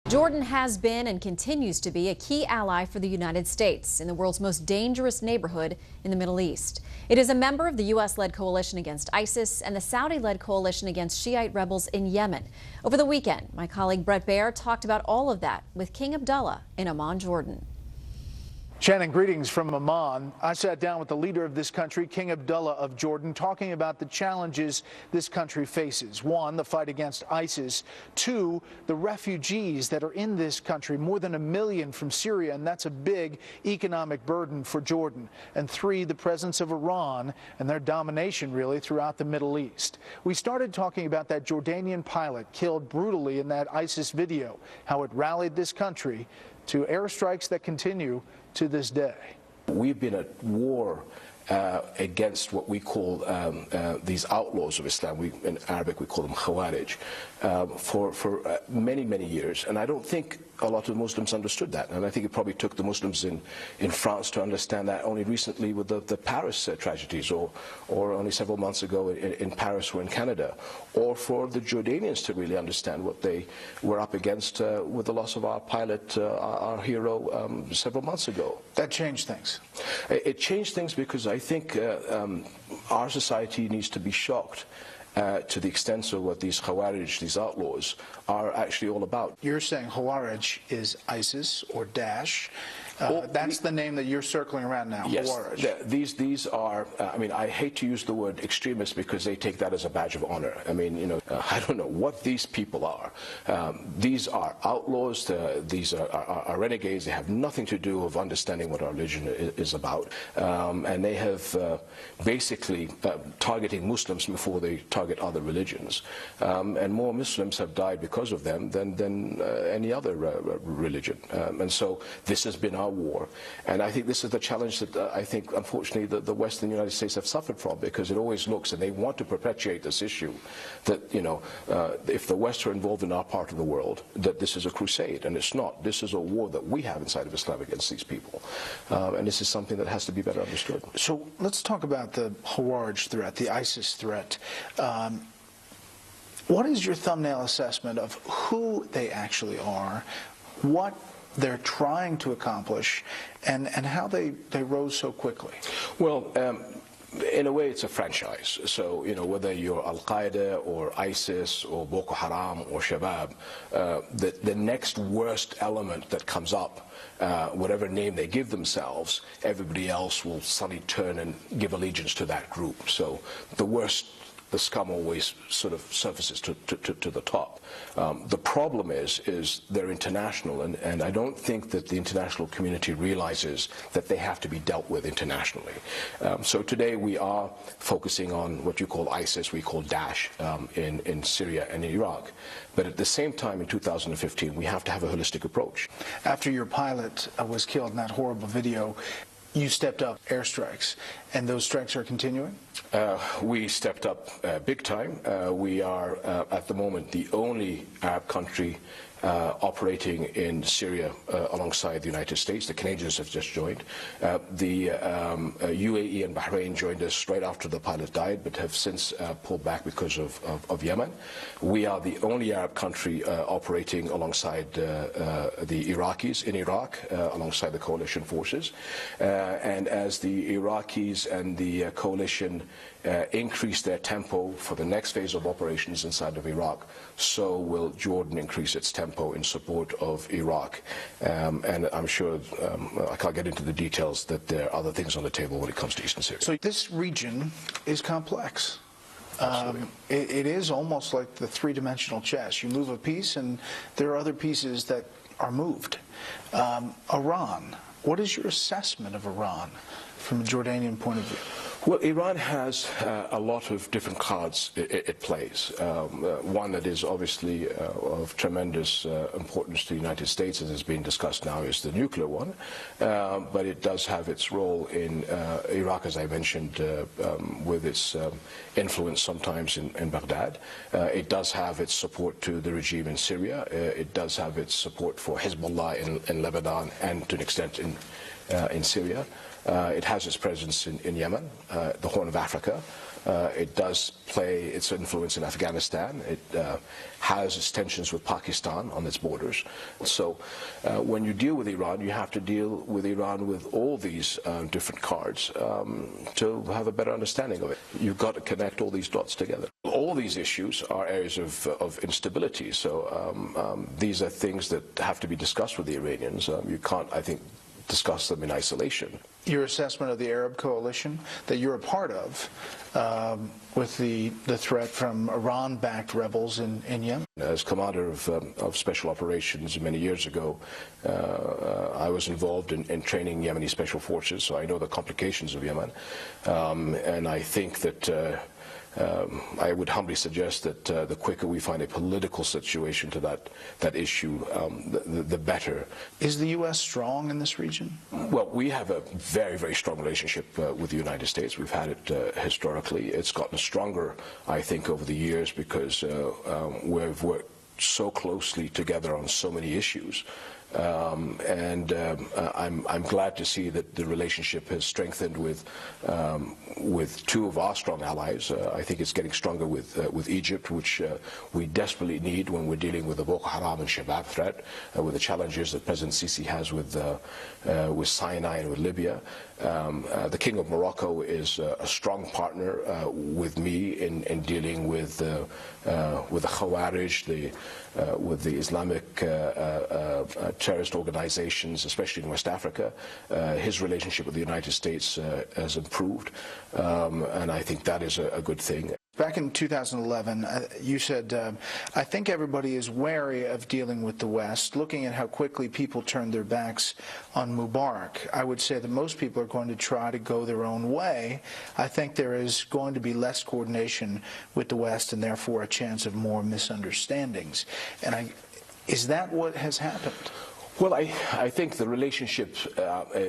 Jordan has been and continues to be a key ally for the United States in the world's most dangerous neighborhood in the Middle East. It is a member of the U.S.-led coalition against ISIS and the Saudi-led coalition against Shiite rebels in Yemen. Over the weekend, my colleague Bair talked about all of that with King Abdullah in Amman, Jordan. Shannon, greetings from Amman. I sat down with the leader of this country, King Abdullah of Jordan, talking about the challenges this country faces. One, the fight against ISIS. Two, the refugees that are in this country, more than 1 million from Syria, and that's a big economic burden for Jordan. And three, the presence of Iran and their domination, really, throughout the Middle East. We started talking about that Jordanian pilot killed brutally in that ISIS video, how it rallied this country to airstrikes that continue to this day. We've been at war against what we call these outlaws of Islam. In Arabic we call them Khawarij, for many, many years. And I don't think a lot of Muslims understood that. And I think it probably took the Muslims in France to understand that only recently with the Paris tragedies, or only several months ago in Paris or in Canada, or for the Jordanians to really understand what they were up against with the loss of our pilot, our hero, several months ago. That changed things. It changed things because I think our society needs to be shocked to the extent of what these Khawarij, these outlaws, are actually all about. You're saying Khawarij is ISIS or Daesh. That's the name that you're circling around now, yes, Khawarij. These are, I mean, I hate to use the word extremists because they take that as a badge of honor. I mean, you know, I don't know what these people are. These are outlaws, these are renegades. They have nothing to do with understanding what our religion is about. And they have basically targeting Muslims before they target other religions. And more Muslims have died because of them than any other religion. And so this has been our war, and I think this is the challenge that I think unfortunately the West and the United States have suffered from, because it always looks, and they want to perpetuate this issue, that, you know, if the West are involved in our part of the world, that this is a crusade, and it's not. This is a war that we have inside of Islam against these people, and this is something that has to be better understood. So let's talk about the Khawarij threat, the ISIS threat. What is your thumbnail assessment of who they actually are, what they're trying to accomplish, and how they rose so quickly? Well, in a way, it's a franchise. So, you know, whether you're Al-Qaeda or ISIS or Boko Haram or Shabab, the next worst element that comes up, whatever name they give themselves, everybody else will suddenly turn and give allegiance to that group. So the worst, the scum always sort of surfaces to the top. The problem is they're international, and I don't think that the international community realizes that they have to be dealt with internationally. So today we are focusing on what you call ISIS, we call Daesh in Syria and in Iraq. But at the same time, in 2015, we have to have a holistic approach. After your pilot was killed in that horrible video, you stepped up airstrikes, and those strikes are continuing? We stepped up big time. We are, at the moment, the only Arab country operating in Syria alongside the United States. The Canadians have just joined. The UAE and Bahrain joined us right after the pilot died, but have since pulled back because of Yemen. We are the only Arab country operating alongside the Iraqis in Iraq, alongside the coalition forces. And as the Iraqis and the coalition increase their tempo for the next phase of operations inside of Iraq, so will Jordan increase its tempo in support of Iraq. And I'm sure, I can't get into the details, that there are other things on the table when it comes to Eastern Syria. So this region is complex. It is almost like the three-dimensional chess. You move a piece, and there are other pieces that are moved. Iran, what is your assessment of Iran from a Jordanian point of view? Well, Iran has a lot of different cards it plays. One that is obviously of tremendous importance to the United States, as has been discussed now, is the nuclear one. But it does have its role in Iraq, as I mentioned, with its influence sometimes in Baghdad. It does have its support to the regime in Syria. It does have its support for Hezbollah in Lebanon and to an extent in Syria. It has its presence in Yemen, the Horn of Africa. It does play its influence in Afghanistan. It has its tensions with Pakistan on its borders. So when you deal with Iran, you have to deal with Iran with all these different cards to have a better understanding of it. You've got to connect all these dots together. All these issues are areas of instability. So these are things that have to be discussed with the Iranians. You can't, I think, discuss them in isolation. Your assessment of the Arab coalition that you're a part of with the threat from Iran-backed rebels in Yemen? As commander of special operations many years ago, I was involved in training Yemeni special forces, so I know the complications of Yemen. And I think that I would humbly suggest that the quicker we find a political solution to that issue, the better. Is the U.S. strong in this region? Well, we have a very, very strong relationship with the United States. We've had it historically. It's gotten stronger, I think, over the years because we've worked so closely together on so many issues. I'm glad to see that the relationship has strengthened with two of our strong allies. I think it's getting stronger with Egypt, which we desperately need when we're dealing with the Boko Haram and Shabab threat, with the challenges that President Sisi has with Sinai and with Libya. The King of Morocco is a strong partner with me in dealing with the Khawarij, with the Islamic terrorist organizations, especially in West Africa. His relationship with the United States has improved, and I think that is a good thing. Back in 2011, you said, I think everybody is wary of dealing with the West, looking at how quickly people turned their backs on Mubarak. I would say that most people are going to try to go their own way. I think there is going to be less coordination with the West and therefore a chance of more misunderstandings. And is that what has happened? Well, I think the relationship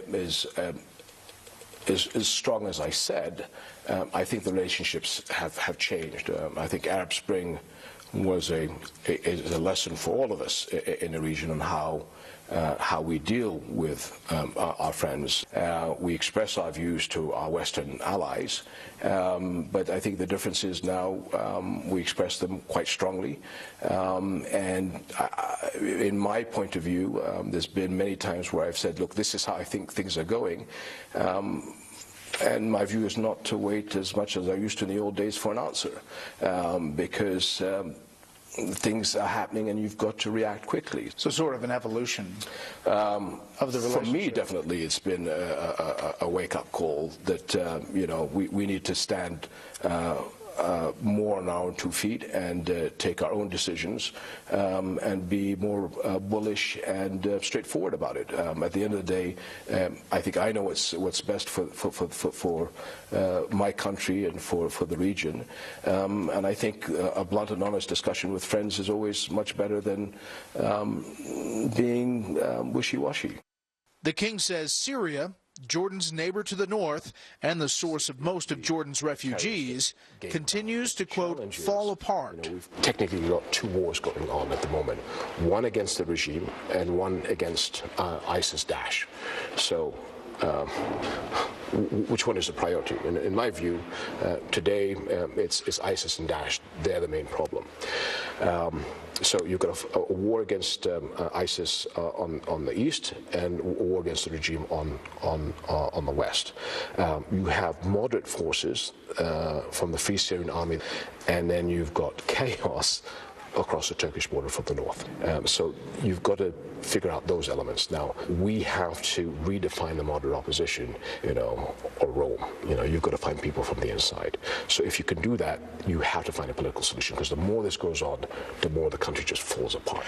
is strong, as I said. I think the relationships have changed. I think Arab Spring was a lesson for all of us in the region on how we deal with our friends. We express our views to our Western allies, but I think the difference is now we express them quite strongly. And in my point of view, there's been many times where I've said, look, this is how I think things are going. And my view is not to wait as much as I used to in the old days for an answer, because things are happening and you've got to react quickly. So sort of an evolution of the relationship. For me, definitely, it's been a wake-up call that we need to stand more on our own 2 feet and take our own decisions and be more bullish and straightforward about it. At the end of the day, I think I know what's best for my country and for the region. And I think a blunt and honest discussion with friends is always much better than being wishy-washy. The king says Syria, Jordan's neighbor to the north and the source of most of Jordan's refugees, continues to, quote, fall apart. We've technically got two wars going on at the moment, one against the regime and one against ISIS-Daesh. So which one is the priority? In my view, today it's ISIS and Daesh. They're the main problem. So you've got a war against ISIS on the east and a war against the regime on the west. You have moderate forces from the Free Syrian Army, and then you've got chaos across the Turkish border from the north. So you've got to figure out those elements. Now, we have to redefine the moderate opposition, or Rome. You've got to find people from the inside. So if you can do that, you have to find a political solution, because the more this goes on, the more the country just falls apart.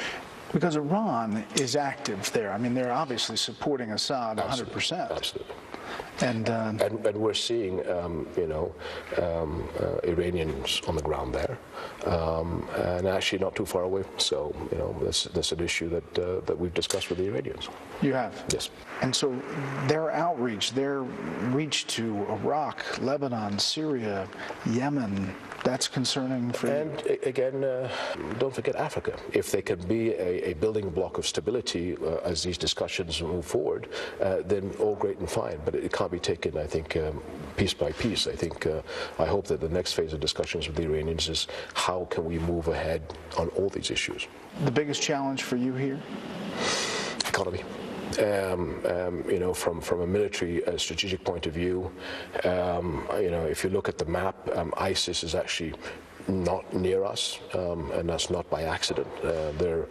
Because Iran is active there. I mean, they're obviously supporting Assad 100%. Absolutely. And we're seeing, Iranians on the ground there, and actually not too far away. So, that's an issue that we've discussed with the Iranians. You have? Yes. And so their outreach, their reach to Iraq, Lebanon, Syria, Yemen, That's concerning for you. And again, don't forget Africa. If they can be a building block of stability as these discussions move forward, then all great and fine. But it can't be taken, I think, piece by piece. I hope that the next phase of discussions with the Iranians is how can we move ahead on all these issues. The biggest challenge for you here? Economy. From a military strategic point of view, if you look at the map, ISIS is actually not near us, and that's not by accident. They're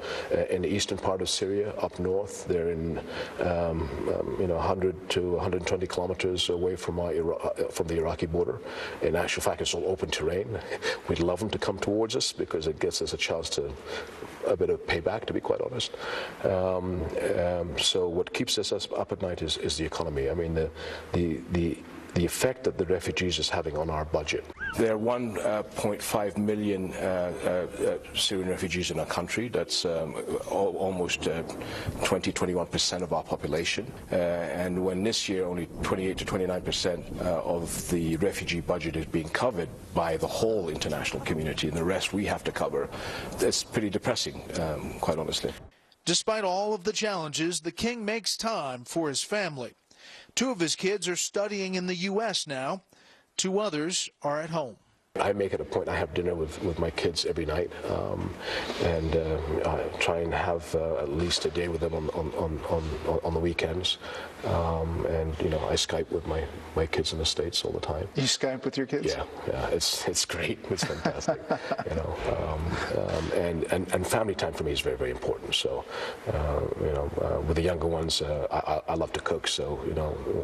in the eastern part of Syria, up north. They're in 100 to 120 kilometers away from the Iraqi border. In actual fact, it's all open terrain. We'd love them to come towards us because it gives us a chance to a bit of payback, to be quite honest. So what keeps us up at night is the economy. I mean, the effect that the refugees is having on our budget. There are 1.5 million Syrian refugees in our country. That's almost 21% of our population. And when this year only 28 to 29% of the refugee budget is being covered by the whole international community, and the rest we have to cover, it's pretty depressing, quite honestly. Despite all of the challenges, the king makes time for his family. 2 of his kids are studying in the U.S. now. 2 others are at home. I make it a point, I have dinner with my kids every night, and I try and have at least a day with them on the weekends. And I Skype with my kids in the States all the time. You Skype with your kids? Yeah, it's great. It's fantastic. And family time for me is very, very important. So with the younger ones, I love to cook, so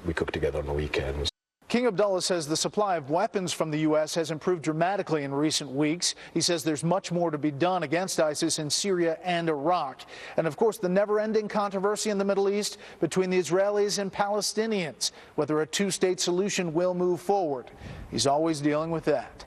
we cook together on the weekends. King Abdullah says the supply of weapons from the U.S. has improved dramatically in recent weeks. He says there's much more to be done against ISIS in Syria and Iraq. And, of course, the never-ending controversy in the Middle East between the Israelis and Palestinians, whether a 2-state solution will move forward. He's always dealing with that.